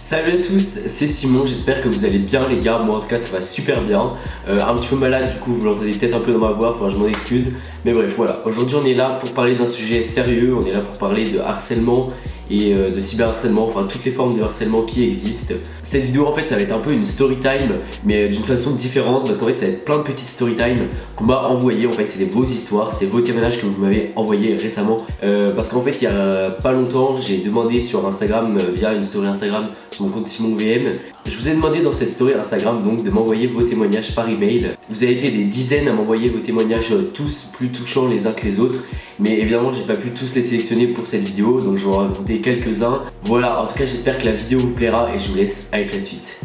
Salut à tous, c'est Simon, j'espère que vous allez bien les gars, moi en tout cas ça va super bien. Un petit peu malade du coup, vous l'entendez peut-être un peu dans ma voix, enfin je m'en excuse. Mais bref voilà, aujourd'hui on est là pour parler d'un sujet sérieux, on est là pour parler de harcèlement et de cyberharcèlement, enfin toutes les formes de harcèlement qui existent. Cette vidéo en fait ça va être un peu une story time, mais d'une façon différente parce qu'en fait ça va être plein de petites story time qu'on m'a envoyées. En fait c'est vos histoires, c'est vos témoignages que vous m'avez envoyés récemment. Parce qu'en fait il y a pas longtemps j'ai demandé sur Instagram via une story Instagram sur mon compte SimonVM. Je vous ai demandé dans cette story Instagram donc de m'envoyer vos témoignages par email. Vous avez été des dizaines à m'envoyer vos témoignages, tous plus touchants les uns que les autres. Mais évidemment j'ai pas pu tous les sélectionner pour cette vidéo, donc je vais en raconter quelques-uns. Voilà, en tout cas j'espère que la vidéo vous plaira et je vous laisse avec la suite.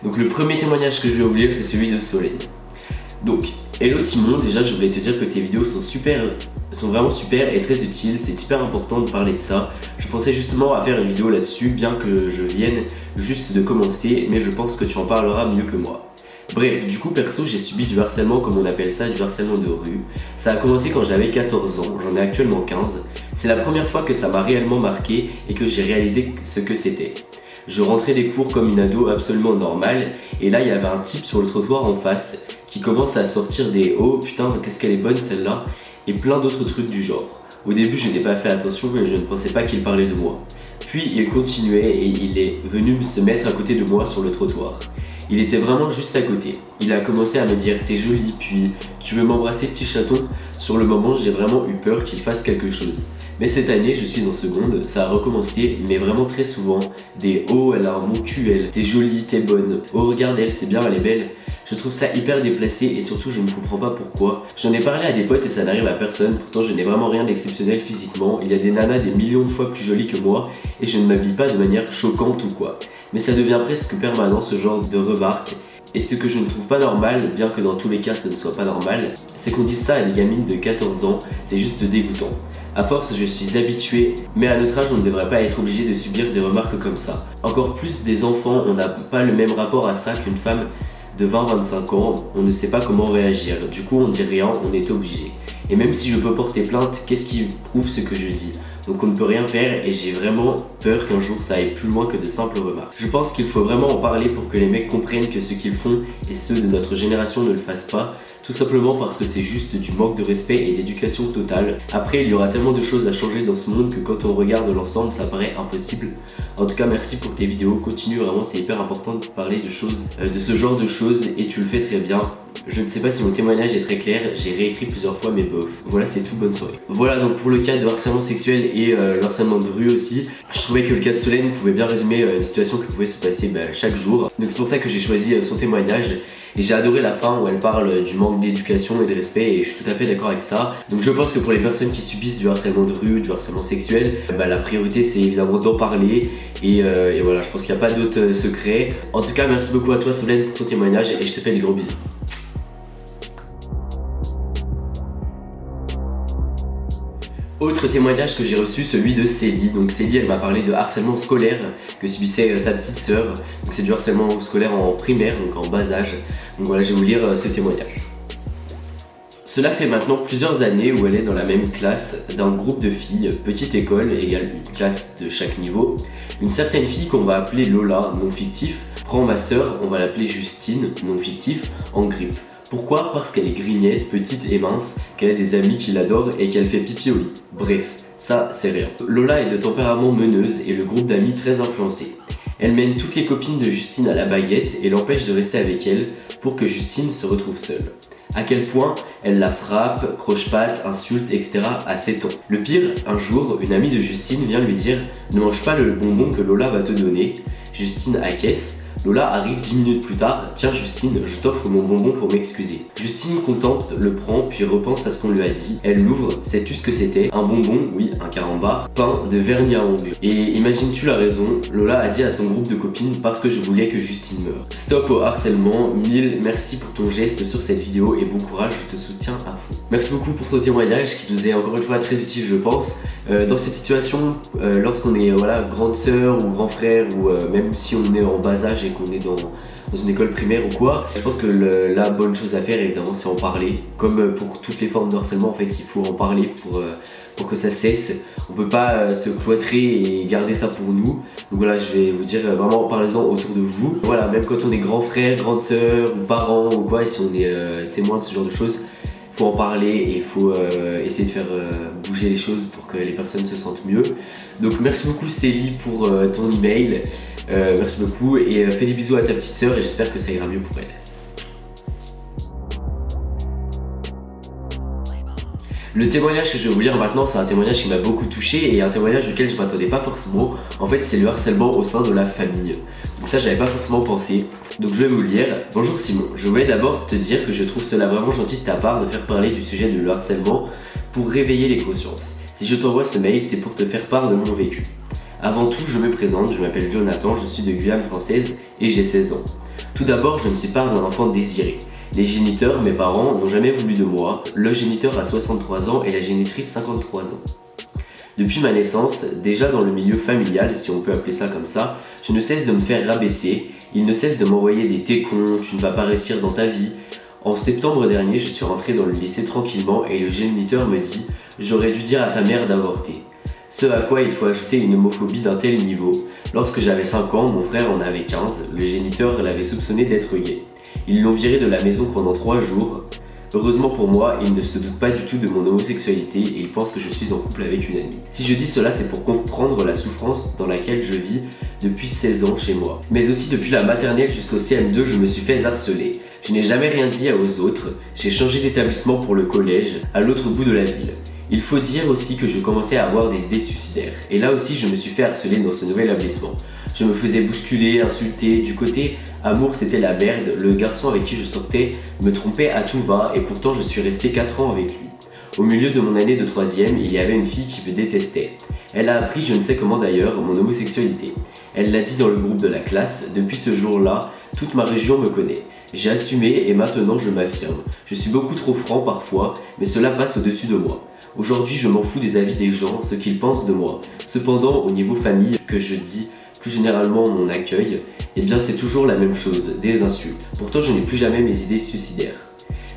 Donc le premier témoignage que je vais vous lire c'est celui de Solène. Donc, hello Simon, déjà je voulais te dire que tes vidéos sont vraiment super et très utiles, c'est hyper important de parler de ça. Je pensais justement à faire une vidéo là-dessus, bien que je vienne juste de commencer, mais je pense que tu en parleras mieux que moi. Bref, du coup perso j'ai subi du harcèlement comme on appelle ça, du harcèlement de rue. Ça a commencé quand j'avais 14 ans, j'en ai actuellement 15. C'est la première fois que ça m'a réellement marqué et que j'ai réalisé ce que c'était. Je rentrais des cours comme une ado absolument normale et là il y avait un type sur le trottoir en face qui commence à sortir des « oh putain qu'est-ce qu'elle est bonne celle-là » et plein d'autres trucs du genre. Au début je n'ai pas fait attention mais je ne pensais pas qu'il parlait de moi. Puis il continuait et il est venu se mettre à côté de moi sur le trottoir. Il était vraiment juste à côté. Il a commencé à me dire « t'es jolie » puis « tu veux m'embrasser petit chaton ?» Sur le moment j'ai vraiment eu peur qu'il fasse quelque chose. Mais cette année, je suis en seconde, ça a recommencé, mais vraiment très souvent. Des « oh, elle a un bon cul, elle, t'es jolie, t'es bonne, oh regarde elle, c'est bien, elle est belle ». Je trouve ça hyper déplacé et surtout je ne comprends pas pourquoi. J'en ai parlé à des potes et ça n'arrive à personne, pourtant je n'ai vraiment rien d'exceptionnel physiquement. Il y a des nanas des millions de fois plus jolies que moi et je ne m'habille pas de manière choquante ou quoi. Mais ça devient presque permanent ce genre de remarques. Et ce que je ne trouve pas normal, bien que dans tous les cas ce ne soit pas normal, c'est qu'on dise ça à des gamines de 14 ans, c'est juste dégoûtant. À force, je suis habitué, mais à notre âge, on ne devrait pas être obligé de subir des remarques comme ça. Encore plus des enfants, on n'a pas le même rapport à ça qu'une femme de 20-25 ans, on ne sait pas comment réagir. Du coup, on dit rien, on est obligé. Et même si je peux porter plainte, qu'est-ce qui prouve ce que je dis ? Donc on ne peut rien faire et j'ai vraiment peur qu'un jour ça aille plus loin que de simples remarques. Je pense qu'il faut vraiment en parler pour que les mecs comprennent que ce qu'ils font et ceux de notre génération ne le fassent pas, tout simplement parce que c'est juste du manque de respect et d'éducation totale. Après il y aura tellement de choses à changer dans ce monde que quand on regarde l'ensemble ça paraît impossible. En tout cas merci pour tes vidéos, continue vraiment, c'est hyper important de parler de choses, de ce genre de choses et tu le fais très bien. Je ne sais pas si mon témoignage est très clair, j'ai réécrit plusieurs fois mais bof. Voilà c'est tout, bonne soirée. Voilà donc pour le cas de harcèlement sexuel et le harcèlement de rue aussi, je trouvais que le cas de Solène pouvait bien résumer une situation qui pouvait se passer chaque jour. Donc c'est pour ça que j'ai choisi son témoignage. Et j'ai adoré la fin où elle parle du manque d'éducation et de respect et je suis tout à fait d'accord avec ça. Donc je pense que pour les personnes qui subissent du harcèlement de rue, du harcèlement sexuel, la priorité c'est évidemment d'en parler et voilà, je pense qu'il n'y a pas d'autre secret. En tout cas merci beaucoup à toi Solène pour ton témoignage et je te fais des gros bisous. Autre témoignage que j'ai reçu, celui de Célie. Donc Célie, elle m'a parlé de harcèlement scolaire que subissait sa petite sœur. Donc c'est du harcèlement scolaire en primaire, donc en bas âge. Donc voilà, je vais vous lire ce témoignage. Cela fait maintenant plusieurs années où elle est dans la même classe d'un groupe de filles, petite école, égale une classe de chaque niveau. Une certaine fille qu'on va appeler Lola, non fictif, prend ma sœur, on va l'appeler Justine, non fictif, en grippe. Pourquoi ? Parce qu'elle est grignette, petite et mince, qu'elle a des amis qui l'adorent et qu'elle fait pipi au lit. Bref, ça c'est rien. Lola est de tempérament meneuse et le groupe d'amis très influencé. Elle mène toutes les copines de Justine à la baguette et l'empêche de rester avec elle pour que Justine se retrouve seule. À quel point elle la frappe, croche-patte, insulte, etc. à 7 ans. Le pire, un jour, une amie de Justine vient lui dire « Ne mange pas le bonbon que Lola va te donner ». Justine acquiesce. Lola arrive 10 minutes plus tard, tiens Justine, je t'offre mon bonbon pour m'excuser. Justine, contente, le prend puis repense à ce qu'on lui a dit. Elle l'ouvre, sais-tu ce que c'était ? Un bonbon, oui, un carambar, peint de vernis à ongles. Et imagines-tu la raison ? Lola a dit à son groupe de copines parce que je voulais que Justine meure. Stop au harcèlement, mille merci pour ton geste sur cette vidéo et bon courage, je te soutiens à fond. Merci beaucoup pour ton témoignage qui nous est encore une fois très utile je pense. Dans cette situation, lorsqu'on est grande sœur ou grand frère ou même si on est en bas âge et qu'on est dans une école primaire ou quoi, je pense que la bonne chose à faire évidemment c'est en parler. Comme pour toutes les formes de harcèlement en fait il faut en parler pour pour que ça cesse. On peut pas se cloîtrer et garder ça pour nous. Donc voilà, je vais vous dire vraiment parlez-en autour de vous. Voilà, même quand on est grand frère, grande sœur ou parent ou quoi, et si on est témoin de ce genre de choses, il faut en parler et il faut essayer de faire bouger les choses pour que les personnes se sentent mieux. Donc merci beaucoup Célie pour ton email. Merci beaucoup et fais des bisous à ta petite sœur et j'espère que ça ira mieux pour elle. Le témoignage que je vais vous lire maintenant, c'est un témoignage qui m'a beaucoup touché et un témoignage auquel je ne m'attendais pas forcément. En fait, c'est le harcèlement au sein de la famille. Donc ça, j'avais pas forcément pensé. Donc je vais vous le lire. Bonjour Simon, je voulais d'abord te dire que je trouve cela vraiment gentil de ta part de faire parler du sujet de le harcèlement pour réveiller les consciences. Si je t'envoie ce mail, c'est pour te faire part de mon vécu. Avant tout, je me présente, je m'appelle Jonathan, je suis de Guyane française et j'ai 16 ans. Tout d'abord, je ne suis pas un enfant désiré. Les géniteurs, mes parents, n'ont jamais voulu de moi. Le géniteur a 63 ans et la génitrice 53 ans. Depuis ma naissance, déjà dans le milieu familial, si on peut appeler ça comme ça, je ne cesse de me faire rabaisser. Il ne cesse de m'envoyer des t'es con, tu ne vas pas réussir dans ta vie. En septembre dernier, je suis rentré dans le lycée tranquillement et le géniteur me dit « J'aurais dû dire à ta mère d'avorter ». Ce à quoi il faut ajouter une homophobie d'un tel niveau. Lorsque j'avais 5 ans, mon frère en avait 15, le géniteur l'avait soupçonné d'être gay. Ils l'ont viré de la maison pendant 3 jours. Heureusement pour moi, il ne se doute pas du tout de mon homosexualité et il pense que je suis en couple avec une amie. Si je dis cela, c'est pour comprendre la souffrance dans laquelle je vis depuis 16 ans chez moi. Mais aussi depuis la maternelle jusqu'au CM2, je me suis fait harceler. Je n'ai jamais rien dit aux autres, j'ai changé d'établissement pour le collège, à l'autre bout de la ville. Il faut dire aussi que je commençais à avoir des idées suicidaires. Et là aussi, je me suis fait harceler dans ce nouvel établissement. Je me faisais bousculer, insulter. Du côté amour, c'était la merde. Le garçon avec qui je sortais me trompait à tout va et pourtant je suis resté 4 ans avec lui. Au milieu de mon année de 3e, il y avait une fille qui me détestait. Elle a appris, je ne sais comment d'ailleurs, mon homosexualité. Elle l'a dit dans le groupe de la classe. Depuis ce jour-là, toute ma région me connaît. J'ai assumé et maintenant je m'affirme. Je suis beaucoup trop franc parfois, mais cela passe au-dessus de moi. Aujourd'hui, je m'en fous des avis des gens, ce qu'ils pensent de moi. Cependant, au niveau famille, que je dis plus généralement mon accueil, eh bien c'est toujours la même chose, des insultes. Pourtant, je n'ai plus jamais mes idées suicidaires.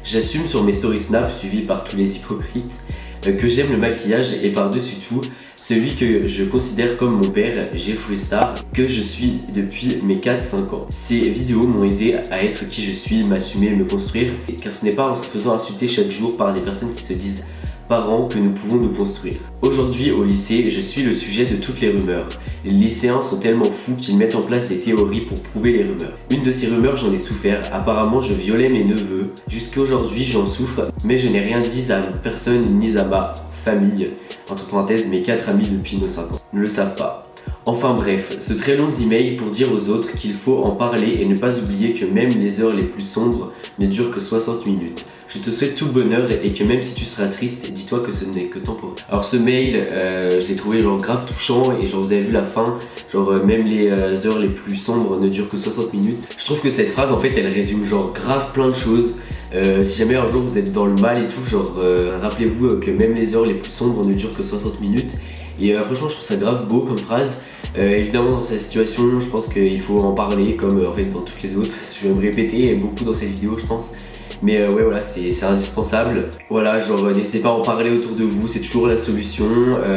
J'assume sur mes stories Snap, suivis par tous les hypocrites, que j'aime le maquillage et par-dessus tout, celui que je considère comme mon père, Jeffree Star, que je suis depuis mes 4-5 ans. Ces vidéos m'ont aidé à être qui je suis, m'assumer, me construire, car ce n'est pas en se faisant insulter chaque jour par des personnes qui se disent parents que nous pouvons nous construire. Aujourd'hui au lycée, je suis le sujet de toutes les rumeurs. Les lycéens sont tellement fous qu'ils mettent en place des théories pour prouver les rumeurs. Une de ces rumeurs, j'en ai souffert. Apparemment, je violais mes neveux. Jusqu'à aujourd'hui, j'en souffre, mais je n'ai rien dit à personne ni à ma famille. Entre parenthèses, mes 4 amis depuis nos 5 ans ne le savent pas. Enfin bref, ce très long email pour dire aux autres qu'il faut en parler et ne pas oublier que même les heures les plus sombres ne durent que 60 minutes. Je te souhaite tout le bonheur et que même si tu seras triste, dis-toi que ce n'est que temporaire. Alors ce mail, je l'ai trouvé genre grave touchant et genre vous avez vu la fin, genre même les heures les plus sombres ne durent que 60 minutes. Je trouve que cette phrase en fait elle résume genre grave plein de choses. Si jamais un jour vous êtes dans le mal et tout, genre rappelez-vous que même les heures les plus sombres ne durent que 60 minutes. Et franchement je trouve ça grave beau comme phrase. Évidemment dans cette situation je pense qu'il faut en parler comme en fait dans toutes les autres. Je vais me répéter beaucoup dans cette vidéo je pense. Mais ouais voilà c'est indispensable. Voilà genre n'hésitez pas à en parler autour de vous, c'est toujours la solution.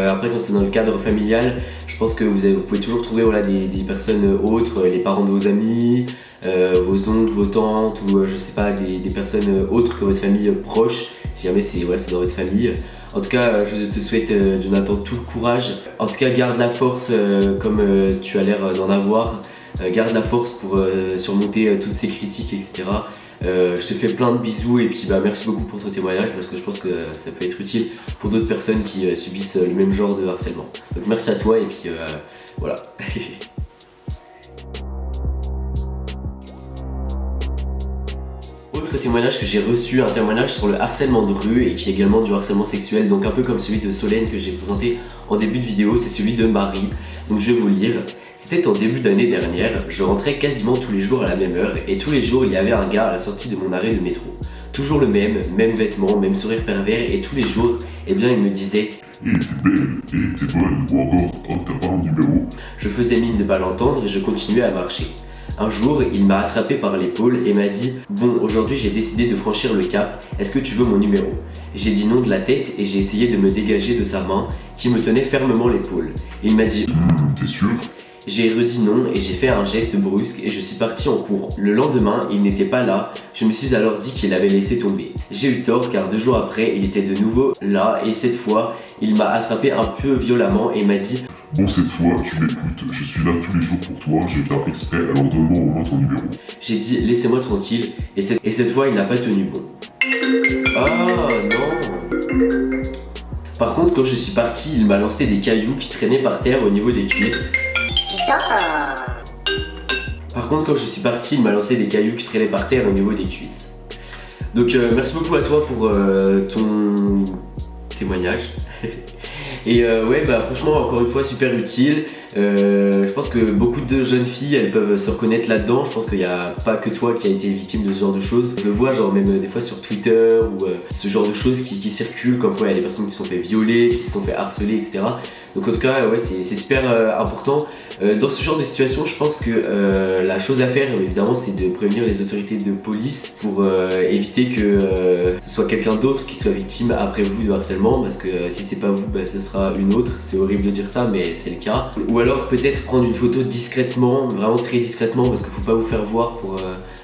Après quand c'est dans le cadre familial, je pense que vous pouvez toujours trouver voilà, des personnes autres, les parents de vos amis, vos oncles, vos tantes ou je sais pas des personnes autres que votre famille proche. Si jamais c'est voilà, dans votre famille. En tout cas, je te souhaite, Jonathan, tout le courage. En tout cas, garde la force comme tu as l'air d'en avoir. Garde la force pour surmonter toutes ces critiques, etc. Je te fais plein de bisous et puis merci beaucoup pour ton témoignage parce que je pense que ça peut être utile pour d'autres personnes qui subissent le même genre de harcèlement. Donc merci à toi et puis voilà. Autre témoignage que j'ai reçu, un témoignage sur le harcèlement de rue et qui est également du harcèlement sexuel, donc un peu comme celui de Solène que j'ai présenté en début de vidéo, c'est celui de Marie. Donc je vais vous le lire. C'était en début d'année dernière, je rentrais quasiment tous les jours à la même heure et tous les jours il y avait un gars à la sortie de mon arrêt de métro. Toujours le même vêtement, même sourire pervers et tous les jours, eh bien il me disait « Hey, t'es belle, hey, t'es bonne, ou encore, oh t'as pas un numéro ?» Je faisais mine de pas l'entendre et je continuais à marcher. Un jour, il m'a attrapé par l'épaule et m'a dit « Bon, aujourd'hui j'ai décidé de franchir le cap, est-ce que tu veux mon numéro ?» J'ai dit non de la tête et j'ai essayé de me dégager de sa main qui me tenait fermement l'épaule. Il m'a dit « T'es sûr ?» J'ai redit non et j'ai fait un geste brusque et je suis parti en courant. Le lendemain, il n'était pas là, je me suis alors dit qu'il avait laissé tomber. J'ai eu tort car 2 jours après, il était de nouveau là et cette fois, il m'a attrapé un peu violemment et m'a dit « Bon, cette fois, tu m'écoutes, je suis là tous les jours pour toi, je viens exprès, alors donne-moi au moins ton numéro. » J'ai dit laissez-moi tranquille et cette fois, il n'a pas tenu bon. Ah non. Par contre, quand je suis parti, il m'a lancé des cailloux qui traînaient par terre au niveau des cuisses. Par contre, quand je suis parti, il m'a lancé des cailloux qui traînaient par terre au niveau des cuisses. Donc merci beaucoup à toi pour ton témoignage. Et ouais, bah franchement, encore une fois, super utile. Je pense que beaucoup de jeunes filles, elles peuvent se reconnaître là-dedans. Je pense qu'il n'y a pas que toi qui as été victime de ce genre de choses. Je le vois, genre même des fois sur Twitter ou ce genre de choses qui circulent, comme quoi il y a des personnes qui se sont fait violer, qui se sont fait harceler, etc. Donc en tout cas, ouais, c'est super important. Dans ce genre de situation, je pense que la chose à faire, évidemment, c'est de prévenir les autorités de police pour éviter que ce soit quelqu'un d'autre qui soit victime après vous de harcèlement, parce que si c'est pas vous, bah, ce sera une autre. C'est horrible de dire ça, mais c'est le cas. Ou alors peut-être prendre une photo discrètement, vraiment très discrètement, parce qu'il faut pas vous faire voir pour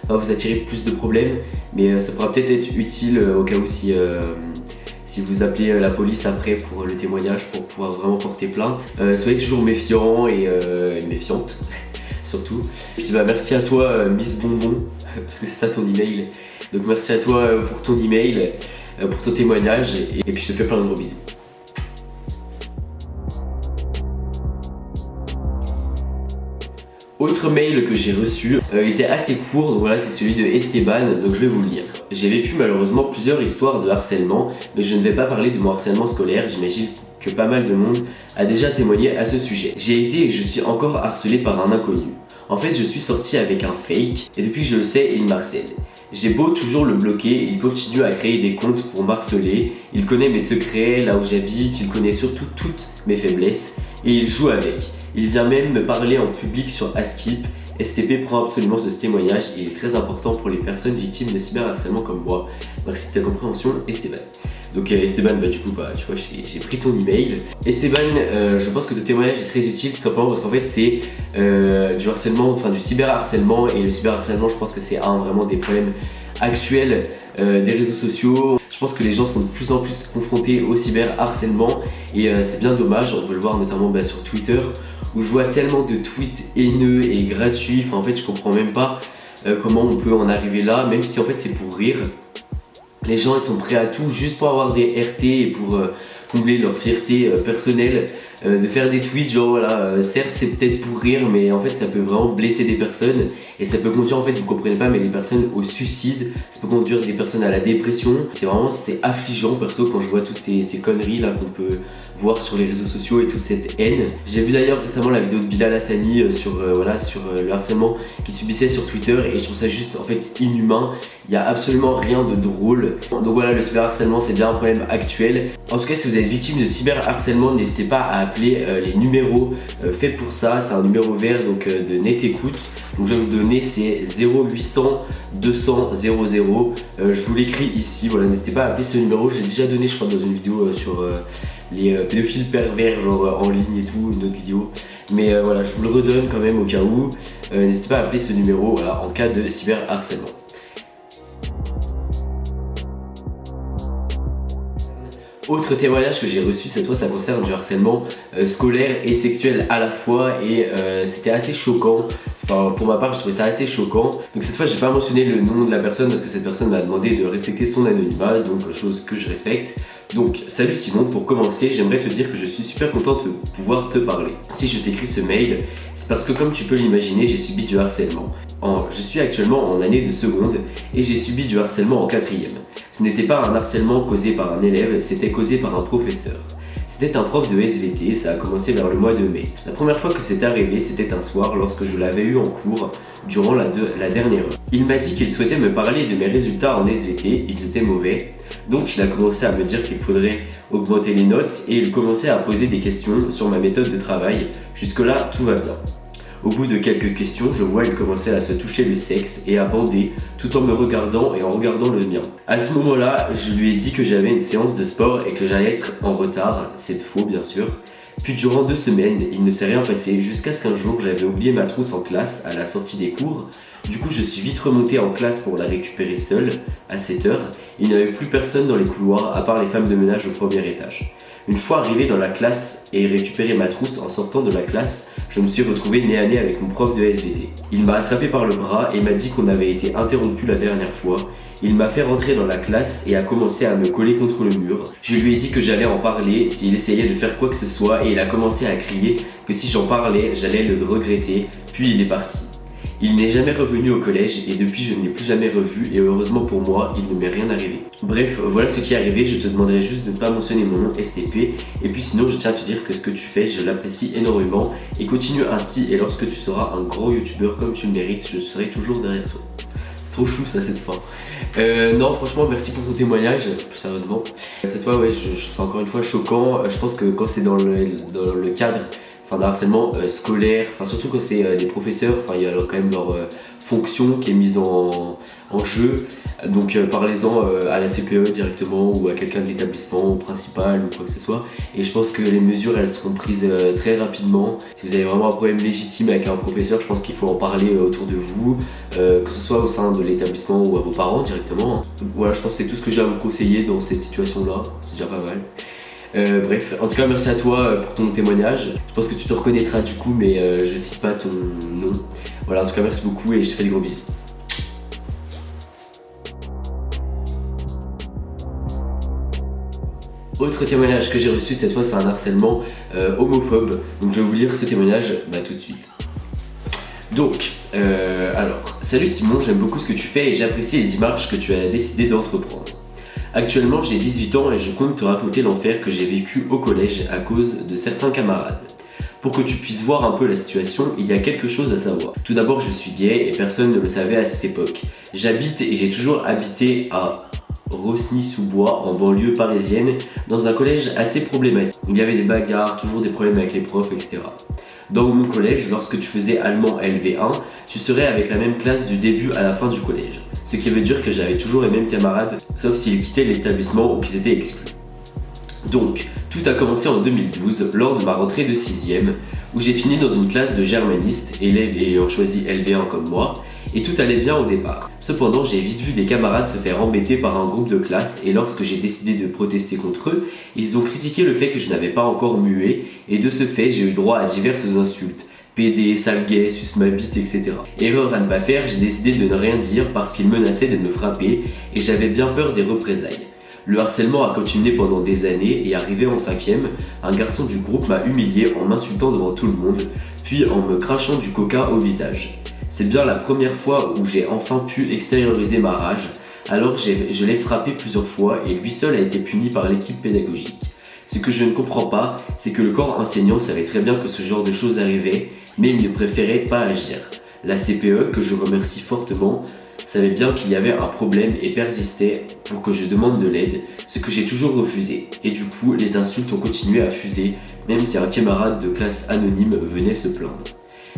pas vous attirer plus de problèmes. Mais ça pourra peut-être être utile au cas où si vous appelez la police après pour le témoignage, pour pouvoir vraiment porter plainte. Soyez toujours méfiants et méfiantes, surtout. Et puis bah merci à toi Miss Bonbon, parce que c'est ça ton email. Donc merci à toi pour ton email, pour ton témoignage, et puis je te fais plein de gros bisous. Autre mail que j'ai reçu était assez court, donc voilà, c'est celui de Esteban, donc je vais vous le lire. J'ai vécu malheureusement plusieurs histoires de harcèlement, mais je ne vais pas parler de mon harcèlement scolaire, j'imagine que pas mal de monde a déjà témoigné à ce sujet. J'ai été et je suis encore harcelé par un inconnu. En fait, je suis sorti avec un fake, et depuis que je le sais, il m'harcèle. J'ai beau toujours le bloquer, il continue à créer des comptes pour m'harceler, il connaît mes secrets, là où j'habite, il connaît surtout toutes mes faiblesses, et il joue avec. Il vient même me parler en public sur Askip. STP prend absolument ce témoignage, il est très important pour les personnes victimes de cyberharcèlement comme moi. Merci de ta compréhension, Esteban. Donc Esteban, bah du coup, bah tu vois, j'ai pris ton email. Esteban, je pense que ton témoignage est très utile, tout simplement parce qu'en fait c'est du harcèlement, enfin du cyberharcèlement, et le cyberharcèlement, je pense que c'est vraiment des problèmes actuels des réseaux sociaux. Je pense que les gens sont de plus en plus confrontés au cyberharcèlement et c'est bien dommage. On peut le voir notamment sur Twitter, où je vois tellement de tweets haineux et gratuits. Enfin en fait je comprends même pas comment on peut en arriver là, même si en fait c'est pour rire. Les gens ils sont prêts à tout juste pour avoir des RT et pour combler leur fierté personnelle, de faire des tweets genre voilà, certes c'est peut-être pour rire, mais en fait ça peut vraiment blesser des personnes et ça peut conduire, en fait vous comprenez pas, mais les personnes au suicide, ça peut conduire des personnes à la dépression. C'est affligeant perso quand je vois toutes ces conneries là qu'on peut voir sur les réseaux sociaux et toute cette haine. J'ai vu d'ailleurs récemment la vidéo de Bilal Hassani sur le harcèlement qu'il subissait sur Twitter et je trouve ça juste en fait inhumain. Il n'y a absolument rien de drôle. Donc voilà, le cyberharcèlement c'est bien un problème actuel. En tout cas, si vous êtes victime de cyberharcèlement, n'hésitez pas à appeler les numéros faits pour ça. C'est un numéro vert donc de Net Écoute. Donc je vais vous donner, c'est 0800 200 00. Je vous l'écris ici, voilà, n'hésitez pas à appeler ce numéro. J'ai déjà donné je crois dans une vidéo sur les pédophiles pervers genre en ligne et tout, une autre vidéo. Mais voilà, je vous le redonne quand même au cas où. N'hésitez pas à appeler ce numéro voilà, en cas de cyberharcèlement. Autre témoignage que j'ai reçu cette fois, ça concerne du harcèlement scolaire et sexuel à la fois et c'était assez choquant. Enfin pour ma part je trouvais ça assez choquant. Donc cette fois j'ai pas mentionné le nom de la personne parce que cette personne m'a demandé de respecter son anonymat, donc chose que je respecte. Donc salut Simon, pour commencer j'aimerais te dire que je suis super contente de pouvoir te parler. Si je t'écris ce mail, c'est parce que comme tu peux l'imaginer, j'ai subi du harcèlement. Je suis actuellement en année de seconde et j'ai subi du harcèlement en 4e. Ce n'était pas un harcèlement causé par un élève, c'était causé par un professeur. C'était un prof de SVT, ça a commencé vers le mois de mai. La première fois que c'est arrivé, c'était un soir lorsque je l'avais eu en cours durant la dernière heure. Il m'a dit qu'il souhaitait me parler de mes résultats en SVT, ils étaient mauvais. Donc il a commencé à me dire qu'il faudrait augmenter les notes et il commençait à poser des questions sur ma méthode de travail. Jusque là, tout va bien. Au bout de quelques questions, je vois qu'il commençait à se toucher le sexe et à bander tout en me regardant et en regardant le mien. À ce moment-là, je lui ai dit que j'avais une séance de sport et que j'allais être en retard, c'est faux bien sûr. Puis durant 2 semaines, il ne s'est rien passé jusqu'à ce qu'un jour j'avais oublié ma trousse en classe à la sortie des cours. Du coup, je suis vite remonté en classe pour la récupérer seule à 7h. Il n'y avait plus personne dans les couloirs à part les femmes de ménage au premier étage. Une fois arrivé dans la classe et récupéré ma trousse en sortant de la classe, je me suis retrouvé nez à nez avec mon prof de SVT. Il m'a attrapé par le bras et m'a dit qu'on avait été interrompu la dernière fois. Il m'a fait rentrer dans la classe et a commencé à me coller contre le mur. Je lui ai dit que j'allais en parler s'il essayait de faire quoi que ce soit et il a commencé à crier que si j'en parlais, j'allais le regretter, puis il est parti. Il n'est jamais revenu au collège et depuis je ne l'ai plus jamais revu et heureusement pour moi, il ne m'est rien arrivé. Bref, voilà ce qui est arrivé, je te demanderai juste de ne pas mentionner mon nom STP et puis sinon je tiens à te dire que ce que tu fais, je l'apprécie énormément et continue ainsi et lorsque tu seras un gros youtubeur comme tu le mérites, je serai toujours derrière toi. C'est trop chou ça cette fois. Non franchement merci pour ton témoignage, plus sérieusement. Cette fois ouais, je trouve ça encore une fois choquant, je pense que quand c'est dans le cadre d'un harcèlement scolaire, surtout quand c'est des professeurs, il y a quand même leur fonction qui est mise en jeu. Donc parlez-en à la CPE directement ou à quelqu'un de l'établissement, au principal ou quoi que ce soit. Et je pense que les mesures elles seront prises très rapidement. Si vous avez vraiment un problème légitime avec un professeur, je pense qu'il faut en parler autour de vous, que ce soit au sein de l'établissement ou à vos parents directement. Voilà, je pense que c'est tout ce que j'ai à vous conseiller dans cette situation-là, c'est déjà pas mal. Bref, en tout cas merci à toi pour ton témoignage. Je pense que tu te reconnaîtras du coup mais je cite pas ton nom. Voilà, en tout cas merci beaucoup et je te fais des gros bisous. Autre témoignage que j'ai reçu cette fois c'est un harcèlement homophobe. Donc je vais vous lire ce témoignage tout de suite. Donc, alors, salut Simon, j'aime beaucoup ce que tu fais et j'apprécie les démarches que tu as décidé d'entreprendre. Actuellement, j'ai 18 ans et je compte te raconter l'enfer que j'ai vécu au collège à cause de certains camarades. Pour que tu puisses voir un peu la situation, il y a quelque chose à savoir. Tout d'abord, je suis gay et personne ne le savait à cette époque. J'habite et j'ai toujours habité à Rosny-sous-Bois, en banlieue parisienne, dans un collège assez problématique. Il y avait des bagarres, toujours des problèmes avec les profs, etc. Dans mon collège, lorsque tu faisais allemand LV1, tu serais avec la même classe du début à la fin du collège. Ce qui veut dire que j'avais toujours les mêmes camarades, sauf s'ils quittaient l'établissement ou qu'ils étaient exclus. Donc, tout a commencé en 2012, lors de ma rentrée de 6ème, où j'ai fini dans une classe de germanistes, élèves ayant choisi LV1 comme moi, et tout allait bien au départ. Cependant, j'ai vite vu des camarades se faire embêter par un groupe de classe, et lorsque j'ai décidé de protester contre eux, ils ont critiqué le fait que je n'avais pas encore mué, et de ce fait, j'ai eu droit à diverses insultes. PD, sale gay, suce ma bite, etc. Erreur à ne pas faire, j'ai décidé de ne rien dire parce qu'ils menaçaient de me frapper, et j'avais bien peur des représailles. Le harcèlement a continué pendant des années et arrivé en 5ème, un garçon du groupe m'a humilié en m'insultant devant tout le monde, puis en me crachant du coca au visage. C'est bien la première fois où j'ai enfin pu extérioriser ma rage, alors je l'ai frappé plusieurs fois et lui seul a été puni par l'équipe pédagogique. Ce que je ne comprends pas, c'est que le corps enseignant savait très bien que ce genre de choses arrivait, mais il ne préférait pas agir. La CPE, que je remercie fortement, savait bien qu'il y avait un problème et persistait pour que je demande de l'aide, ce que j'ai toujours refusé. Et du coup, les insultes ont continué à fuser, même si un camarade de classe anonyme venait se plaindre.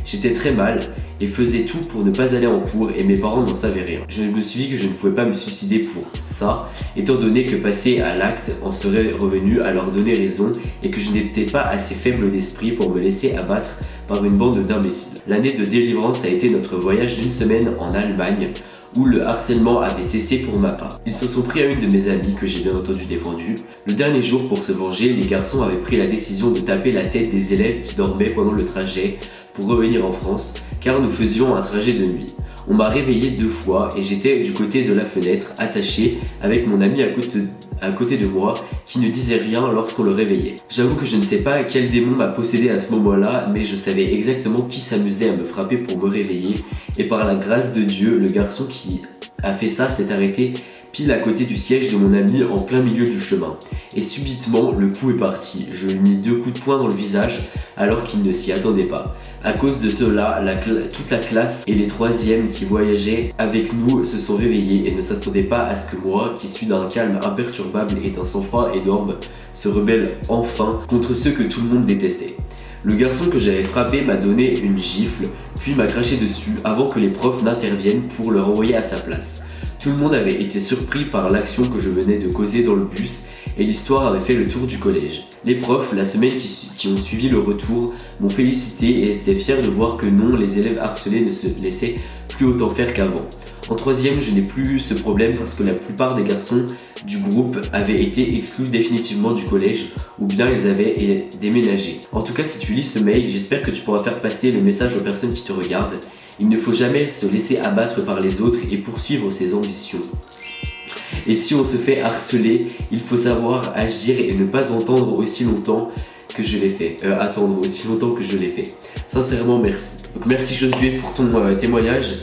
J'étais très mal et faisais tout pour ne pas aller en cours et mes parents n'en savaient rien. Je me suis dit que je ne pouvais pas me suicider pour ça, étant donné que passer à l'acte en serait revenu à leur donner raison et que je n'étais pas assez faible d'esprit pour me laisser abattre par une bande d'imbéciles. L'année de délivrance a été notre voyage d'1 semaine en Allemagne où le harcèlement avait cessé pour ma part. Ils se sont pris à une de mes amies que j'ai bien entendu défendue. Le dernier jour pour se venger, les garçons avaient pris la décision de taper la tête des élèves qui dormaient pendant le trajet pour revenir en France, car nous faisions un trajet de nuit. On m'a réveillé 2 fois et j'étais du côté de la fenêtre, attaché avec mon ami à côté de moi, qui ne disait rien lorsqu'on le réveillait. J'avoue que je ne sais pas quel démon m'a possédé à ce moment-là, mais je savais exactement qui s'amusait à me frapper pour me réveiller, et par la grâce de Dieu, le garçon qui a fait ça s'est arrêté pile à côté du siège de mon ami en plein milieu du chemin. Et subitement, le coup est parti. Je lui ai mis 2 coups de poing dans le visage alors qu'il ne s'y attendait pas. À cause de cela, toute la classe et les 3e qui voyageaient avec nous se sont réveillés et ne s'attendaient pas à ce que moi, qui suis d'un calme imperturbable et d'un sang-froid énorme, se rebelle enfin contre ceux que tout le monde détestait. Le garçon que j'avais frappé m'a donné une gifle, puis m'a craché dessus avant que les profs n'interviennent pour le renvoyer à sa place. Tout le monde avait été surpris par l'action que je venais de causer dans le bus et l'histoire avait fait le tour du collège. Les profs, la semaine qui ont suivi le retour, m'ont félicité et étaient fiers de voir que non, les élèves harcelés ne se laissaient plus autant faire qu'avant. En troisième, je n'ai plus eu ce problème parce que la plupart des garçons du groupe avaient été exclus définitivement du collège ou bien ils avaient déménagé. En tout cas, si tu lis ce mail, j'espère que tu pourras faire passer le message aux personnes qui te regardent. Il ne faut jamais se laisser abattre par les autres et poursuivre ses ambitions. Et si on se fait harceler, il faut savoir agir et ne pas entendre aussi longtemps que je l'ai fait. Attendre aussi longtemps que je l'ai fait. Sincèrement, merci. Donc merci Josué pour ton témoignage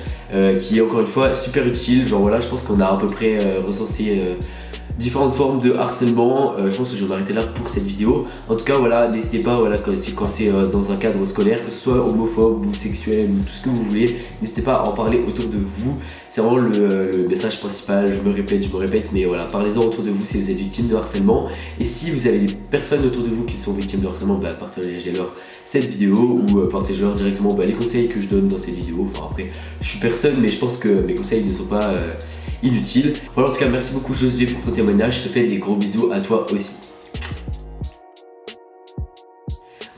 qui est encore une fois super utile. Genre voilà, je pense qu'on a à peu près recensé différentes formes de harcèlement. Je pense que je vais m'arrêter là pour cette vidéo. En tout cas voilà, n'hésitez pas voilà, quand c'est dans un cadre scolaire, que ce soit homophobe ou sexuel ou tout ce que vous voulez, n'hésitez pas à en parler autour de vous. C'est vraiment le message principal, je me répète, mais voilà, parlez-en autour de vous si vous êtes victime de harcèlement. Et si vous avez des personnes autour de vous qui sont victimes de harcèlement, bah, partagez-leur cette vidéo ou partagez-leur directement les conseils que je donne dans cette vidéo. Enfin après, je suis personne, mais je pense que mes conseils ne sont pas inutiles. Voilà, en tout cas, merci beaucoup Josué pour ton témoignage, je te fais des gros bisous à toi aussi.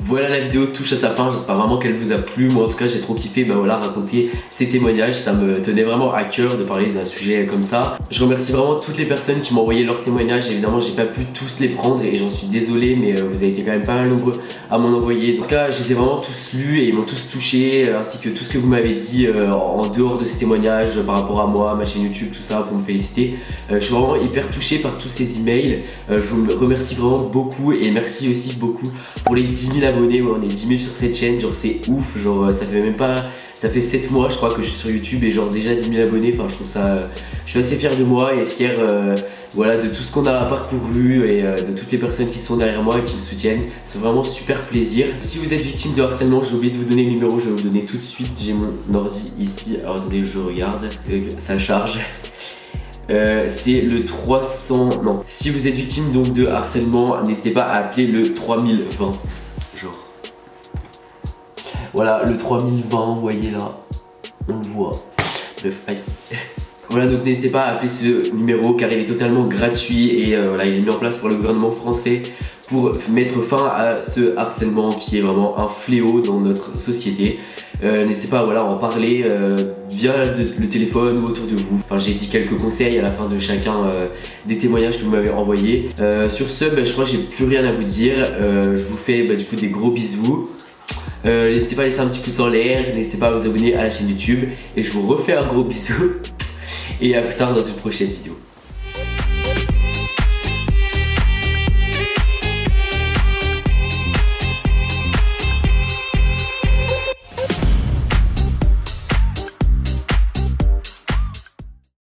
Voilà, la vidéo touche à sa fin, j'espère vraiment qu'elle vous a plu. Moi en tout cas j'ai trop kiffé raconter ces témoignages, ça me tenait vraiment à cœur de parler d'un sujet comme ça. Je remercie vraiment toutes les personnes qui m'ont envoyé leurs témoignages, évidemment j'ai pas pu tous les prendre et j'en suis désolé, mais vous avez été quand même pas mal nombreux à m'en envoyer. En tout cas je les ai vraiment tous lus et ils m'ont tous touché, ainsi que tout ce que vous m'avez dit en dehors de ces témoignages par rapport à moi, ma chaîne YouTube, tout ça pour me féliciter. Je suis vraiment hyper touché par tous ces emails, je vous remercie vraiment beaucoup et merci aussi beaucoup pour les 10 000 abonnés. Ouais, on est 10 000 sur cette chaîne, genre c'est ouf, genre ça fait même pas, ça fait 7 mois je crois que je suis sur YouTube et genre déjà 10 000 abonnés, enfin je trouve ça, je suis assez fier de moi et fier voilà, de tout ce qu'on a parcouru et de toutes les personnes qui sont derrière moi et qui me soutiennent, c'est vraiment super plaisir. Si vous êtes victime de harcèlement, j'ai oublié de vous donner le numéro, je vais vous donner tout de suite, j'ai mon ordi ici, alors attendez je regarde, ça charge. C'est le 300, non, si vous êtes victime donc de harcèlement, n'hésitez pas à appeler le 3020. Genre. Voilà, le 3020, vous voyez là, on le voit. Bref, aïe. Voilà, donc n'hésitez pas à appeler ce numéro car il est totalement gratuit et voilà, il est mis en place par le gouvernement français pour mettre fin à ce harcèlement qui est vraiment un fléau dans notre société. N'hésitez pas voilà, à en parler via le téléphone ou autour de vous. Enfin, j'ai dit quelques conseils à la fin de chacun des témoignages que vous m'avez envoyés. Sur ce, je crois que j'ai plus rien à vous dire. Je vous fais du coup des gros bisous. N'hésitez pas à laisser un petit pouce en l'air, n'hésitez pas à vous abonner à la chaîne YouTube et je vous refais un gros bisou et à plus tard dans une prochaine vidéo.